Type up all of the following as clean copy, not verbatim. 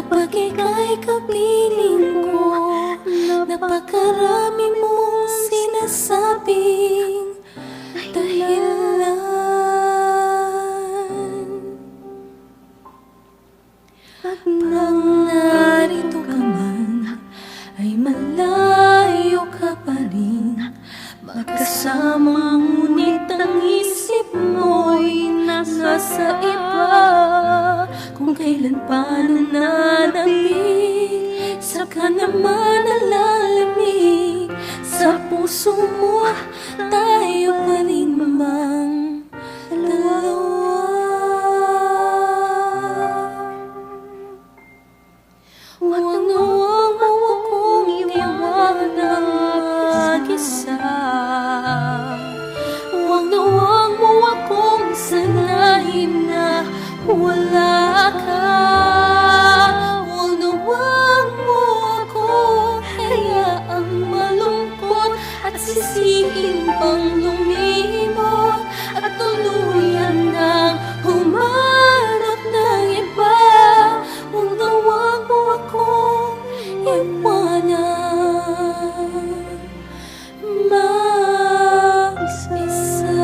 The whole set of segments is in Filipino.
kapag ika'y kapiling ko. Napakarami mong sinasabing dahilan. Pag narito ka man, ay malayo ka pa rin. Magkasama ngunit ang isip mo'y nasa iba. Kung kailan pa nananabik, saka naman nalalamig sa puso mo, tayo pa rin mamang dalawa. Huwag nawang mo akong iwanang mag-isa. Huwag nawang mo akong sanayin na wala ka. Huwag nawang mo akong hayaang malungkot at sisihin pang lumimot at tuluyan ng humanap ng iba. Huwag nawang mo akong iwanan mag-isa.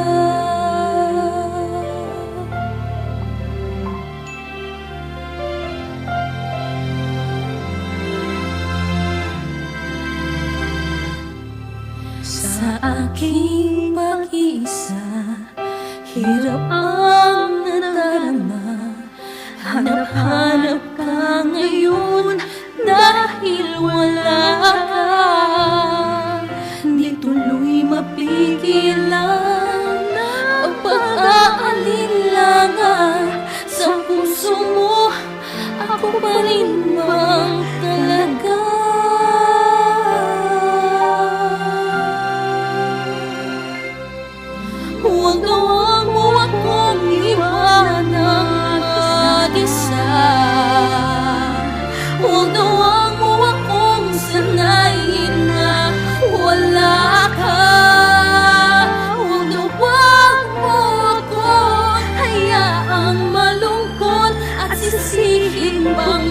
Sa aking pag-iisa, hirap ang nadarama. Hanap-hanap ka ngayon dahil wala ka. Di tuloy mapigilan ang pag-aalinlangan sa puso mo. Ako pa rin bang talaga? Huwag nawang mo akong iwanang mag-isa. Huwag nawang mo akong sanayin na wala ka. Huwag nawang mo akong hayaang malungkot at sisihin pang